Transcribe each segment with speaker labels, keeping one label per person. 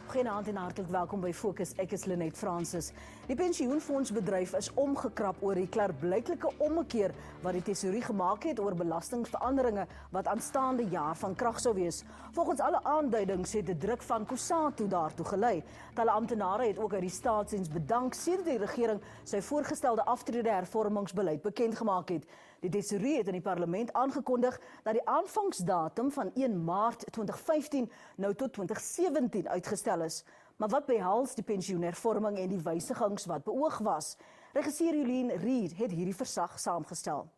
Speaker 1: Goeienaand en hartlik welkom by Fokus. Ek is Lenet Francis. Die pensioenfondsbedryf is omgekrap oor die klaarblyklike ommekeer wat die tesourier gemaak het oor belastingveranderinge wat aanstaande jaar van krag sou wees. Volgens alle aanduidings het die druk van COSATU daartoe gelei. Talle amptenare het ook uit die staatsdiens bedank sedert die regering sy voorgestelde aftrede hervormingsbeleid bekend gemaak het. Die tesourier het in die parlement aangekondig dat die aanvangsdatum van 1 Maart 2015 nou tot 2017 uitgestel is. Maar wat behels die pensioenhervorming en die wysigings wat beoog was? Regisseur Jolien Reed het hierdie versag saamgestel.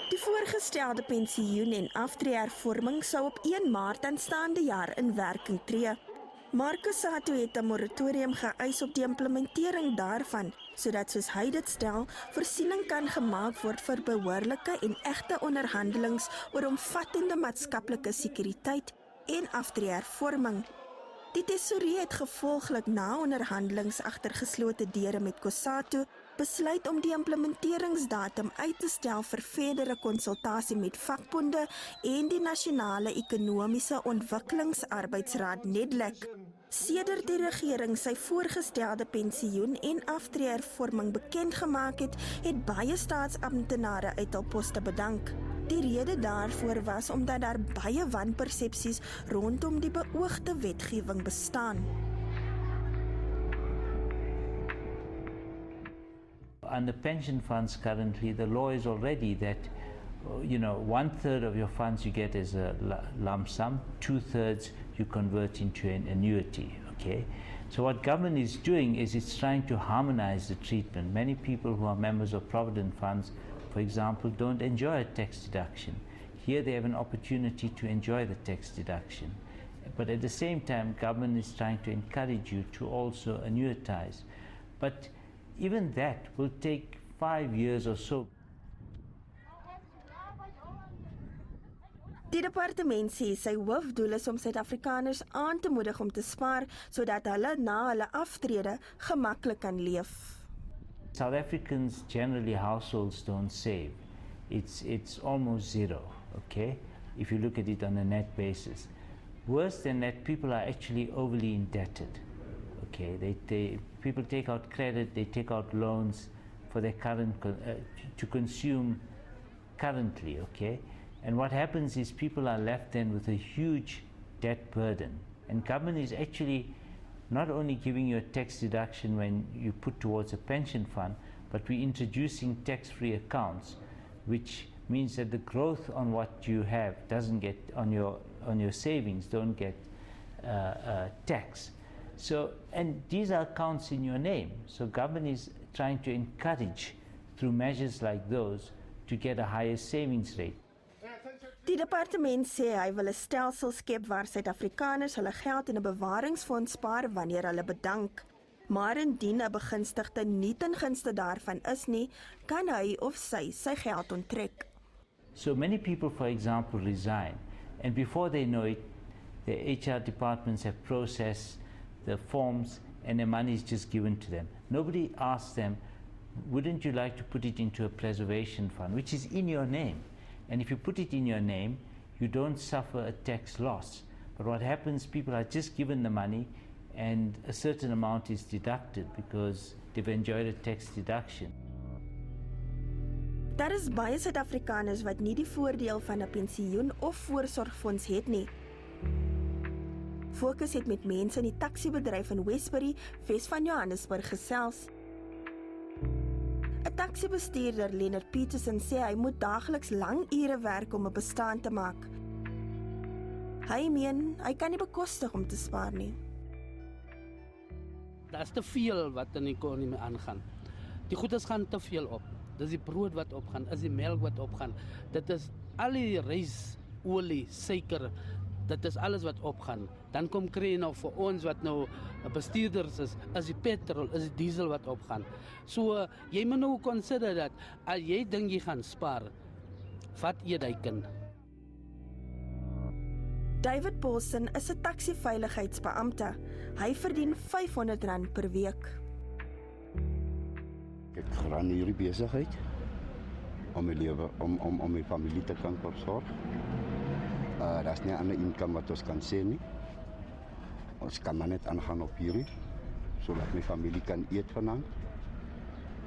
Speaker 2: Die voorgestelde pensioen- en aftreehervorming sou op 1 Maart aanstaande jaar in werking tree. Maar COSATU het 'n moratorium geëis op die implementering daarvan, sodat soos hy dit stel, voorsiening kan gemaak word vir behoorlike en egte onderhandelings oor omvattende maatskaplike sekuriteit en aftreehervorming. Die tesourier het gevolglik na onderhandelings agter geslote deure met COSATU besluit om die implementeringsdatum uit te stel vir verdere konsultasie met vakbonde en die Nasionale Ekonomiese Ontwikkelingsarbeidsraad NEDLEC. Sedert die regering sy voorgestelde pensioen- en aftreehervorming bekend gemaak het, het baie staatsamptenare uit hul poste bedank. Die rede daarvoor was omdat daar baie wanpersepsies rondom die beoogde wetgewing bestaan.
Speaker 3: Under pension funds currently, the law is already that, 1/3 of your funds you get as a lump sum, 2/3 you convert into an annuity, okay? So what government is doing is it's trying to harmonize the treatment. Many people who are members of provident funds, for example, don't enjoy a tax deduction. Here they have an opportunity to enjoy the tax deduction. But at the same time, government is trying to encourage you to also annuitize. But even that will take 5 years or so.
Speaker 2: Die departement sê sy hoofdoel is om Suid-Afrikaners aan te moedig om te spaar sodat hulle na hulle aftrede gemaklik kan leef.
Speaker 3: South Africans generally households don't save. It's almost zero, okay? If you look at it on a net basis. Worse than that, people are actually overly indebted. Okay, people take out credit, they take out loans for their to consume currently, okay? And what happens is people are left then with a huge debt burden. And government is actually not only giving you a tax deduction when you put towards a pension fund, but we're introducing tax-free accounts, which means that the growth on what you have doesn't get, on your savings, don't get tax. So, and these are accounts in your name. So government is trying to encourage through measures like those to get a higher savings rate.
Speaker 2: Die departement sê hy wil 'n stelsel skep waar Suid-Afrikaners hulle geld in 'n bewaringsfonds spaar wanneer hulle bedank. Maar indien 'n begunstigde nie ten gunste daarvan is nie, kan hy of sy geld onttrek.
Speaker 3: So many people, for example, resign, and before they know it, the HR departments have processed the forms and the money is just given to them. Nobody asks them, wouldn't you like to put it into a preservation fund, which is in your name? And if you put it in your name, you don't suffer a tax loss. But what happens, people are just given the money and a certain amount is deducted because they've enjoyed a tax deduction.
Speaker 2: Daar is baie Suid-Afrikaners wat nie die voordeel van 'n pensioen of voorsorgfonds het nie. Fokus het met mense in die taksiebedryf in Westbury, Wes van Johannesburg gesels. 'n Taksibestuurder, Leonard Peterson, sê hy moet daagliks lang ure werk om 'n bestaan te maak. Hy meen, hy kan nie bekostig om te spaar nie.
Speaker 4: Daar's te veel wat in die ekonomie aangaan. Die goedes gaan te veel op. Dis die brood wat opgaan, is die melk wat opgaan. Dit is al die rys, olie, suiker. Dit is alles wat opgaan. Dan kom kry jy nou vir ons wat nou bestuurders is die petrol, is die diesel wat opgaan. So jy moet nou consider dat as jy dink jy gaan spaar, vat jy daai kind.
Speaker 2: David Paulsen is 'n taksiveiligheidsbeampte. Hy verdien R500 per week.
Speaker 5: Ek ran hierdie besigheid om my lewe, om my familie te kan versorg. Daar's nie 'n ander income wat ons kan sê nie. Ons kan maar net aangaan op hierdie, sodat my familie kan eet vanaand.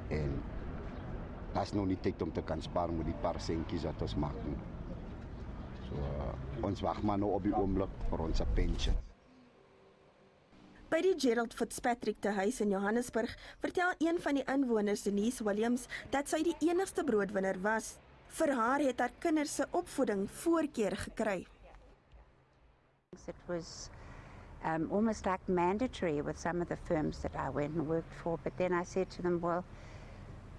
Speaker 5: En daar's nog nie tyd om te kan spaar met die paar sentjies wat ons maak nie. So, ons wag maar nou op die oomblik vir ons pensioen.
Speaker 2: By die Gerald Fitzpatrick te huis in Johannesburg vertel een van die inwoners, Denise Williams, dat sy die enigste broodwinner was. Vir haar het haar kinders se opvoeding voorkeur gekry.
Speaker 6: It was almost like mandatory with some of the firms that I went and worked for. But then I said to them, well,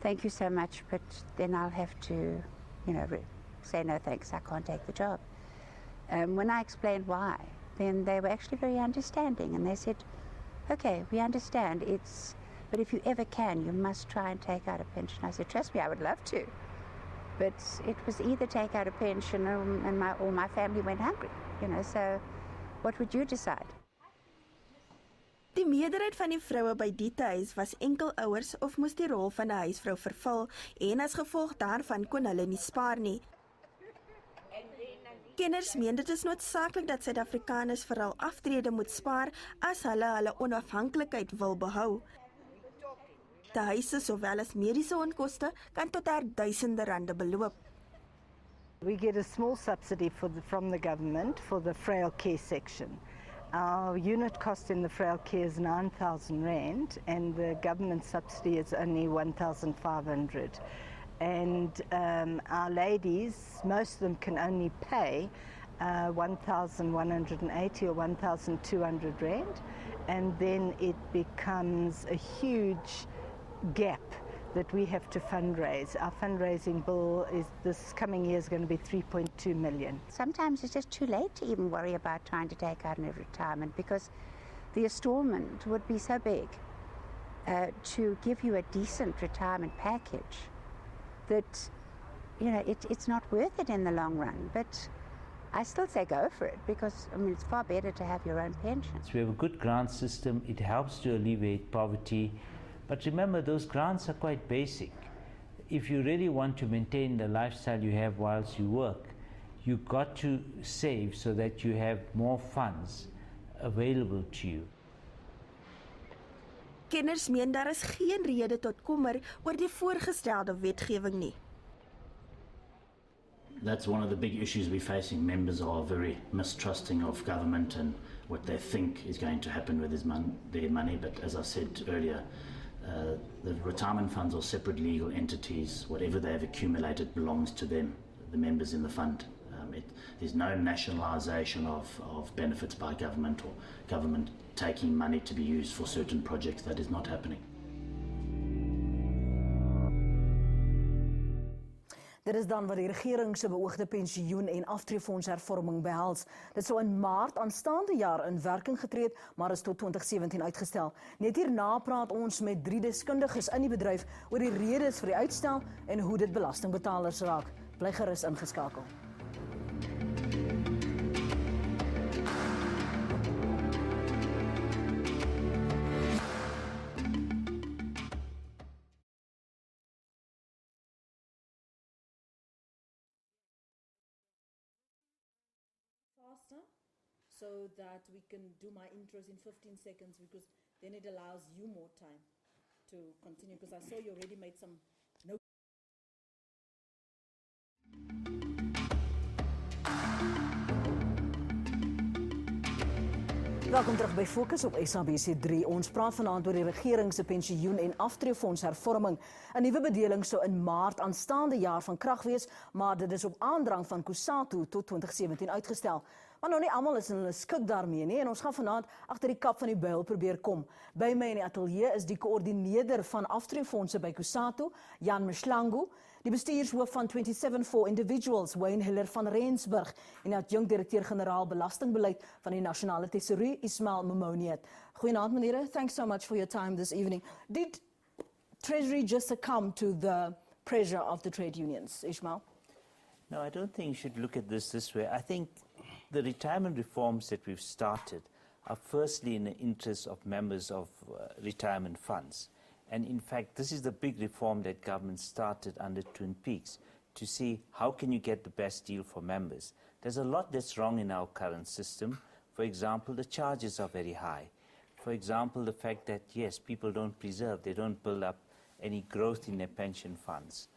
Speaker 6: thank you so much, but then I'll have to, say no thanks, I can't take the job. When I explained why, then they were actually very understanding. And they said, okay, we understand, but if you ever can, you must try and take out a pension. I said, trust me, I would love to. But it was either take out a pension or my family went hungry, so what would you decide?
Speaker 2: Die meerderheid van die vroue by die huis was enkelouers of moes die rol van 'n huisvrou vervul en as gevolg daarvan kon hulle nie spaar nie. Kenners meen dit is noodsaaklik dat Suid-Afrikaners veral aftrede moet spaar as hulle onafhanklikheid wil behou. Die huise sowel as mediese onkoste kan tot duisende rande beloop.
Speaker 7: We get a small subsidy from the government for the frail care section. Our unit cost in the frail care is 9,000 rand and the government subsidy is only 1,500. And our ladies, most of them can only pay 1,180 or 1,200 rand, and then it becomes a huge gap that we have to fundraise. Our fundraising bill is this coming year is going to be 3.2 million.
Speaker 6: Sometimes it's just too late to even worry about trying to take out a retirement because the installment would be so big to give you a decent retirement package that, it's not worth it in the long run. But I still say go for it because, it's far better to have your own pension.
Speaker 3: So we have a good grant system. It helps to alleviate poverty. But remember, those grants are quite basic. If you really want to maintain the lifestyle you have whilst you work, you've got to save so that you have more funds available to you.
Speaker 2: Kenners meen daar is geen rede tot kommer oor die voorgestelde wetgewing nie.
Speaker 8: That's one of the big issues we're facing. Members are very mistrusting of government and what they think is going to happen with their money. But as I said earlier, the retirement funds are separate legal entities. Whatever they have accumulated belongs to them, the members in the fund. There's no nationalisation of benefits by government or government taking money to be used for certain projects. That is not happening.
Speaker 1: Dit is dan wat die regering se beoogde pensioen- en aftreefondshervorming behels. Dit sou in Maart aanstaande jaar in werking getree het, maar is tot 2017 uitgestel. Net hierna praat ons met 3 deskundiges in die bedryf oor die redes vir die uitstel en hoe dit belastingbetalers raak. Bly gerus ingeskakel. So that we can do my intros in 15 seconds because then it allows you more time to continue because I saw you already made some notes. Welkom terug by Fokus op SABC 3. Ons praat vanaand oor die regering se pensioen- en aftreefondshervorming. 'n Nuwe bedeling sou in Maart aanstaande jaar van krag wees, maar dit is op aandrang van Kusatu tot 2017 uitgestel. Maar nou nie almal is in hulle skik daarmee nie en ons gaan vanaand agter die kap van die buil probeer kom. By my in die ateljee is die koördineerder van aftreefondse by Kusatu, Jan Mshlangu, die bestuurshoof van 27 for Individuals, Wayne Hiller van Rensburg en adjunkt-direkteur-generaal belastingbeleid van die Nasionale Tesourie, Ismail Momoniat. Goeienaand meneere, thanks so much for your time this evening. Did Treasury just succumb to the pressure of the trade unions, Ismail?
Speaker 3: No, I don't think you should look at this way. I think the retirement reforms that we've started are firstly in the interest of members of retirement funds. And in fact, this is the big reform that government started under Twin Peaks to see how can you get the best deal for members. there's a lot that's wrong in our current system. For example, the charges are very high. For example, the fact that, yes, people don't preserve, they don't build up any growth in their pension funds.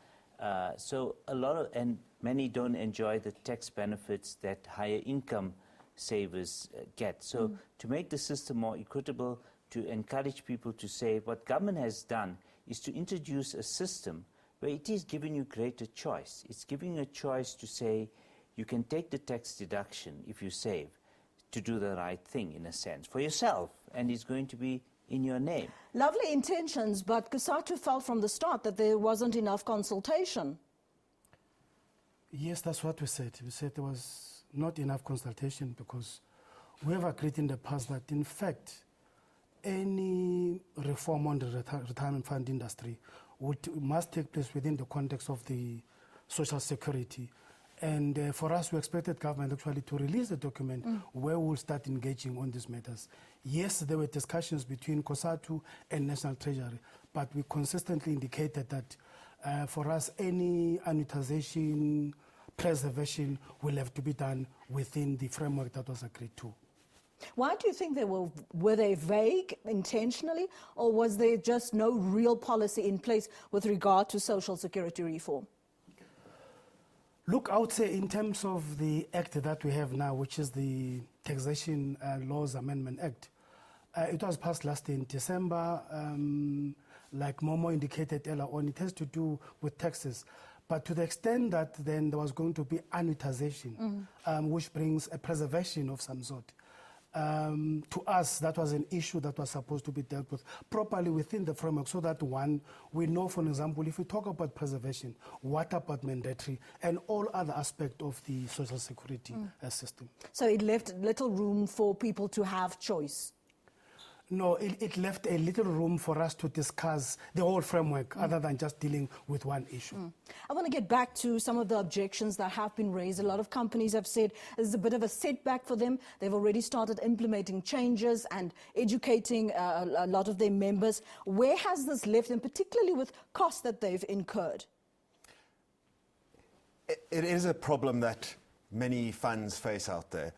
Speaker 3: So a lot of, and many don't enjoy the tax benefits that higher income savers get. So to make the system more equitable, to encourage people to save, what government has done is to introduce a system where it is giving you greater choice. It's giving you a choice to say you can take the tax deduction if you save to do the right thing, in a sense, for yourself, and it's going to be in your name.
Speaker 1: Lovely intentions, but Kusatu felt from the start that there wasn't enough consultation.
Speaker 9: Yes, that's what we said. We said there was not enough consultation because we have agreed in the past that, in fact, any reform on the retirement fund industry must take place within the context of the social security. And for us, we expected government actually to release a document where we'll start engaging on these matters. Yes, there were discussions between COSATU and National Treasury, but we consistently indicated that for us, any annuitization, preservation will have to be done within the framework that was agreed to.
Speaker 1: Why do you think were they vague intentionally, or was there just no real policy in place with regard to social security reform?
Speaker 9: Look, I would say in terms of the act that we have now, which is the Taxation Laws Amendment Act, it was passed last year in December. Like Momo indicated earlier on, it has to do with taxes. But to the extent that then there was going to be annuitization, which brings a preservation of some sort, to us, that was an issue that was supposed to be dealt with properly within the framework, so that, one, we know, for example, if we talk about preservation, what about mandatory and all other aspects of the social security system.
Speaker 1: So it left little room for people to have choice?
Speaker 9: No, it left a little room for us to discuss the whole framework other than just dealing with one issue.
Speaker 1: I want to get back to some of the objections that have been raised. A lot of companies have said this is a bit of a setback for them. They've already started implementing changes and educating a lot of their members. Where has this left them, particularly with costs that they've incurred?
Speaker 10: It is a problem that many funds face out there.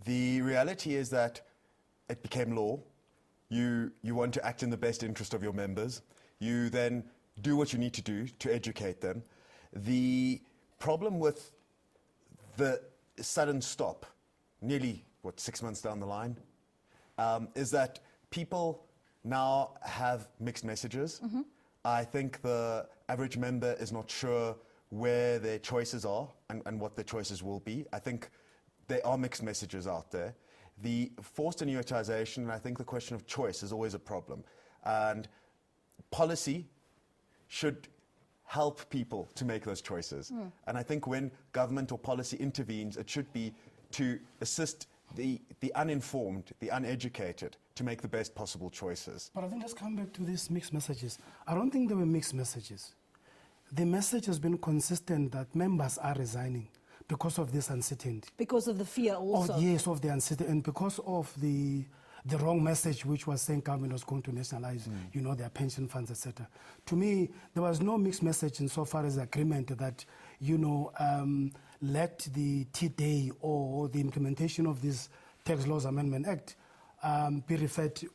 Speaker 10: The reality is that it became law. You want to act in the best interest of your members. You then do what you need to do to educate them. The problem with the sudden stop, nearly, 6 months down the line, is that people now have mixed messages. I think the average member is not sure where their choices are and what their choices will be. I think there are mixed messages out there. The forced annuitization, and I think the question of choice is always a problem. And policy should help people to make those choices. And I think when government or policy intervenes, it should be to assist the uninformed, the uneducated, to make the best possible choices.
Speaker 9: But I think let's come back to these mixed messages. I don't think there were mixed messages. The message has been consistent that members are resigning because of this uncertainty.
Speaker 1: Because of the fear also?
Speaker 9: Yes, of the uncertainty, and because of the wrong message which was saying government was going to nationalize, their pension funds, etc. To me, there was no mixed message insofar as agreement that, let the T-Day or the implementation of this Tax Laws Amendment Act be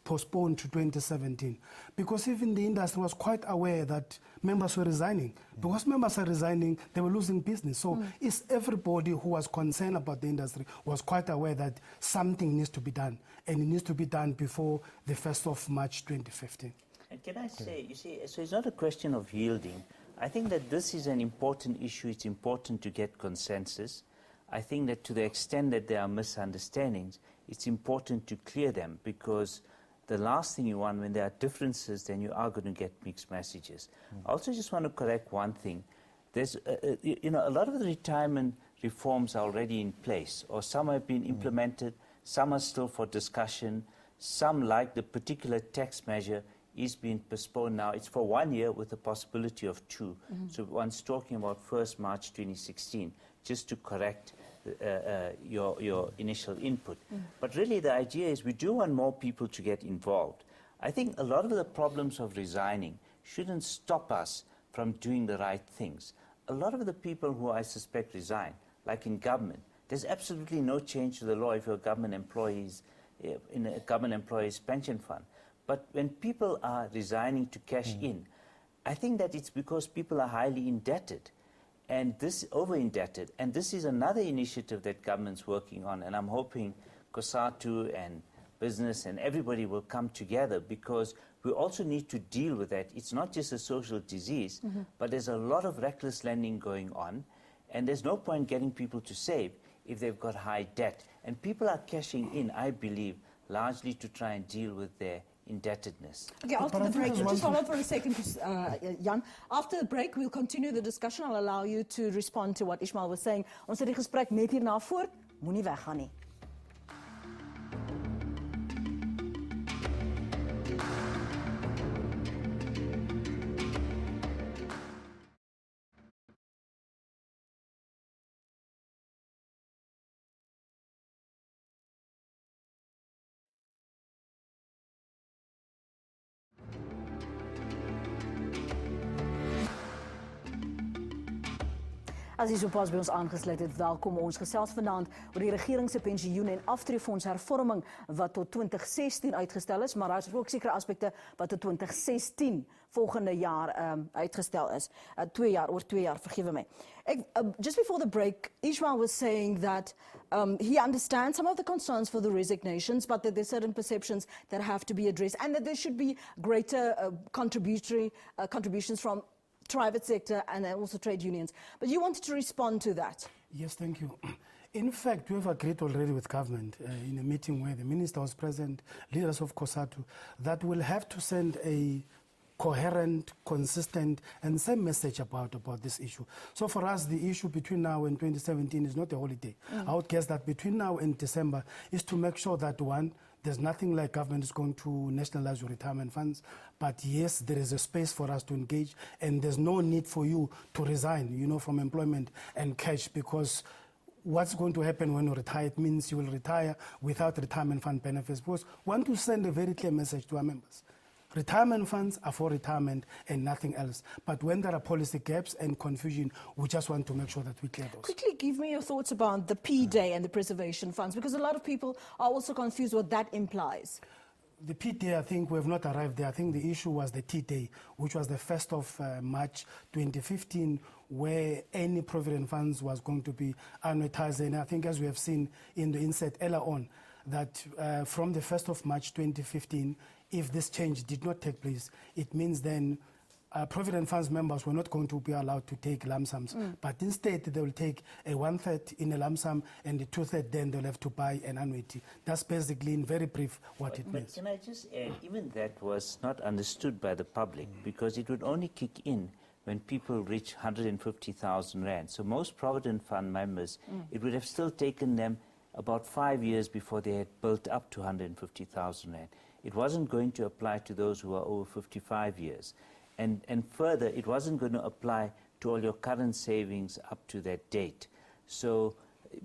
Speaker 9: postponed to 2017. Because even the industry was quite aware that members were resigning. Because members are resigning, they were losing business. So it's everybody who was concerned about the industry was quite aware that something needs to be done. And it needs to be done before the 1st of March 2015.
Speaker 3: And can I say, you see, so it's not a question of yielding. I think that this is an important issue. It's important to get consensus. I think that to the extent that there are misunderstandings, it's important to clear them, because the last thing you want when there are differences, then you are going to get mixed messages. I also just want to correct one thing. There's, a lot of the retirement reforms are already in place, or some have been implemented, some are still for discussion, some, like the particular tax measure, is being postponed now. It's for 1 year with the possibility of 2. So one's talking about 1st March 2016, just to correct your initial input. But really the idea is we do want more people to get involved. I think a lot of the problems of resigning shouldn't stop us from doing the right things. A lot of the people who I suspect resign, like in government, There's absolutely no change to the law if you're a government employees in a government employees pension fund. But when people are resigning to cash in, I think that it's because people are highly indebted, and this over-indebted. And this is another initiative that government's working on, and I'm hoping COSATU and business and everybody will come together, because we also need to deal with that. It's not just a social disease, but there's a lot of reckless lending going on, and there's no point getting people to save if they've got high debt. And people are cashing in, I believe, largely to try and deal with their indebtedness.
Speaker 1: Okay, after the break, just hold on for a second, Jan. After the break, we'll continue the discussion. I'll allow you to respond to what Ishmael was saying. Ons het die gesprek net hierna voort. Moenie weggaan nie. As jy sopas by ons aangesluit het, welkom. Ons gesels vanaand oor die regering se pensioen- en aftreefonds hervorming wat tot 2016 uitgestel is, maar daar is ook sekere aspekte wat tot 2016 volgende jaar uitgestel is. 2 jaar, oor 2 jaar, vergewe my. Just before the break, Ishmael was saying that he understands some of the concerns for the resignations, but that there's certain perceptions that have to be addressed, and that there should be greater contributions from private sector and also trade unions. But you wanted to respond to that.
Speaker 9: Yes, thank you. In fact, we have agreed already with government in a meeting where the minister was present, leaders of COSATU, that we'll have to send a coherent, consistent, and same message about this issue. So for us, the issue between now and 2017 is not a holiday. I would guess that between now and December is to make sure that, one, there's nothing like government is going to nationalize your retirement funds, but yes, there is a space for us to engage, and there's no need for you to resign, from employment and cash, because what's going to happen when you retire, it means you will retire without retirement fund benefits. Because we want to send a very clear message to our members. Retirement funds are for retirement and nothing else. But when there are policy gaps and confusion, we just want to make sure that we clear those.
Speaker 1: Quickly give me your thoughts about the P-Day and the preservation funds, because a lot of people are also confused what that implies.
Speaker 9: The P-Day, I think we have not arrived there. I think the issue was the T-Day, which was the 1st of March 2015, where any provident funds was going to be annuitized. And I think, as we have seen in the insert earlier on, that from the 1st of March 2015, if this change did not take place, it means then Provident Funds members were not going to be allowed to take lump sums, but instead they will take a 1/3 in a lump sum, and the 2/3 then they'll have to buy an annuity. That's basically, in very brief, what it means.
Speaker 3: Can I just add, even that was not understood by the public, because it would only kick in when people reach 150,000 Rand. So most Provident Fund members, it would have still taken them about 5 years before they had built up to 150,000 Rand. It wasn't going to apply to those who are over 55 years. And further, it wasn't going to apply to all your current savings up to that date. So,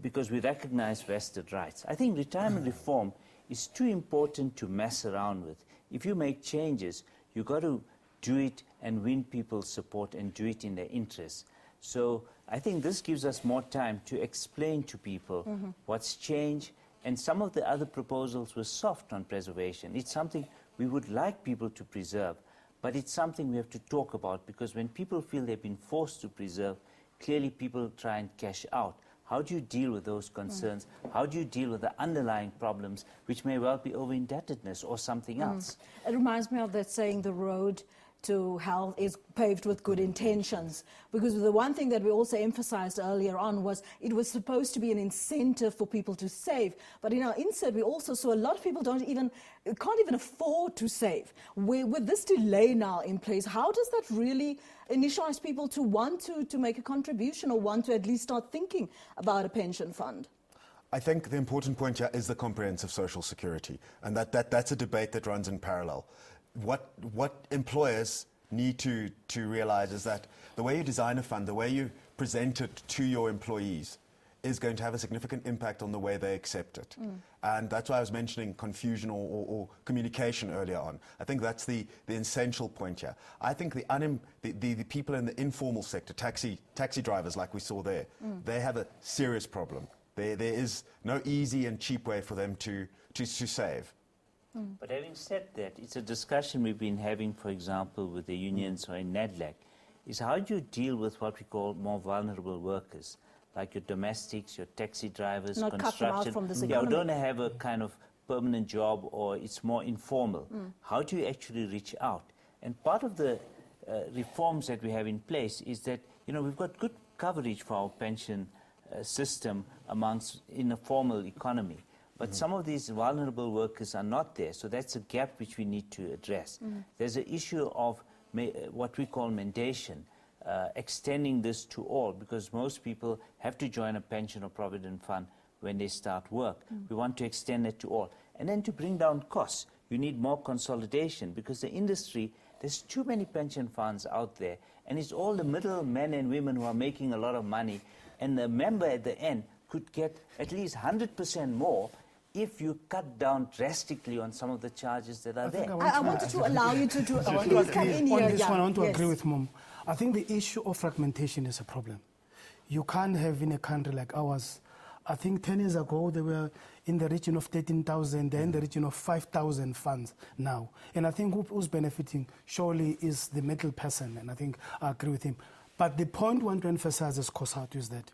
Speaker 3: because we recognize vested rights. I think retirement reform is too important to mess around with. If you make changes, you've got to do it and win people's support and do it in their interests. So I think this gives us more time to explain to people what's changed. And some of the other proposals were soft on preservation. It's something we would like people to preserve, but it's something we have to talk about, because when people feel they've been forced to preserve, clearly people try and cash out. How do you deal with those concerns? How do you deal with the underlying problems, which may well be over-indebtedness or something else?
Speaker 1: It reminds me of that saying, the road to hell is paved with good intentions, because the one thing that we also emphasized earlier on was it was supposed to be an incentive for people to save, but in our insert we also saw a lot of people can't even afford to save. With this delay now in place, how does that really initialize people to want to make a contribution, or want to at least start thinking about a pension fund?
Speaker 10: I think the important point here is the comprehensive social security, and that's a debate that runs in parallel. What employers need to realize is that the way you design a fund, the way you present it to your employees, is going to have a significant impact on the way they accept it. And that's why I was mentioning confusion or communication earlier on. I think that's the essential point here. I think the people in the informal sector, taxi drivers like we saw there, they have a serious problem There is no easy and cheap way for them to save.
Speaker 3: But having said that, it's a discussion we've been having, for example, with the unions or in NADLAC, is how do you deal with what we call more vulnerable workers, like your domestics, your taxi drivers,
Speaker 1: Not cut them out
Speaker 3: construction,
Speaker 1: from this
Speaker 3: who
Speaker 1: economy.
Speaker 3: don't have a kind of permanent job or it's more informal. How do you actually reach out? And part of the reforms that we have in place is that, we've got good coverage for our pension system in a formal economy. But some of these vulnerable workers are not there, so that's a gap which we need to address. There's an issue of what we call mandation, extending this to all, because most people have to join a pension or provident fund when they start work. We want to extend it to all. And then to bring down costs, you need more consolidation, because the industry, there's too many pension funds out there, and it's all the middle men and women who are making a lot of money, and the member at the end could get at least 100% more if you cut down drastically on some of the charges that are there.
Speaker 1: I wanted to allow you to please come in here.
Speaker 9: On this
Speaker 1: Jan.
Speaker 9: one, I want to
Speaker 1: Yes.
Speaker 9: agree with Mom. I think the issue of fragmentation is a problem. You can't have in a country like ours. I think 10 years ago, they were in the region of 13,000, they're in the region of 5,000 funds now. And I think who's benefiting surely is the middle person, and I think I agree with him. But the point I want to emphasize as COSATU is that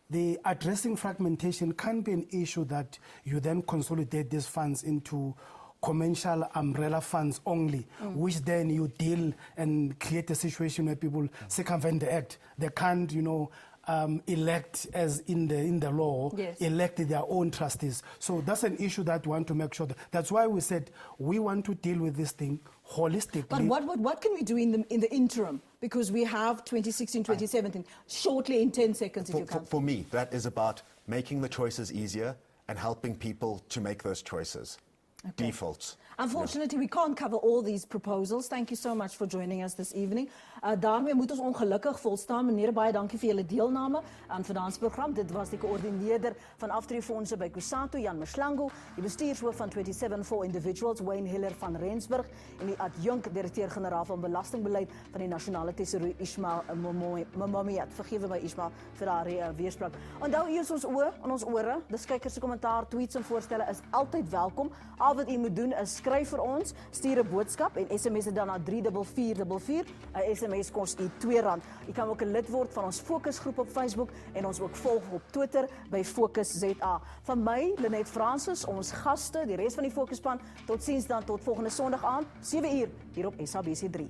Speaker 9: the addressing fragmentation can't be an issue that you then consolidate these funds into commercial umbrella funds only, which then you deal and create a situation where people circumvent the act. They can't, elect as in the law, elect their own trustees. So that's an issue that we want to make sure. That's why we said we want to deal with this thing holistically.
Speaker 1: But what can we do in the interim? Because we have 2016, 2017, shortly in 10 seconds if you can.
Speaker 10: For me, that is about making the choices easier and helping people to make those choices.
Speaker 1: Okay.
Speaker 10: Defaults.
Speaker 1: Unfortunately, we can't cover all these proposals. Thank you so much for joining us this evening. Daarmee moet ons ongelukkig volstaan. Meneer, baie dankie vir julle deelname aan vandaag program. Dit was die coördineerder van aftreefondse by COSATU, Jan Mashlangu, die bestuurshoof van 27 for Individuals, Wayne Hiller van Rensburg, en die adjunk-direkteur-generaal van belastingbeleid van die nasionale tesourier, Ismail Mamamiat. Vergewe my, Ismail, vir daardie weerspraak. Onthou, hier is ons oor en ons ore. Dis kykers se kommentaar, tweets en voorstelle is altyd welkom. Al wat u moet doen is skryf vir ons, stuur 'n boodskap en SMS dit dan na 34444. 'n SMS kos u R2. U kan ook 'n lid word van ons Fokus groep op Facebook en ons ook volg op Twitter by Fokus ZA. Van my, Lenet Francis, ons gaste, die res van die Fokusspan, totsiens dan tot volgende Sondag aand, 7uur hier op SABC 3.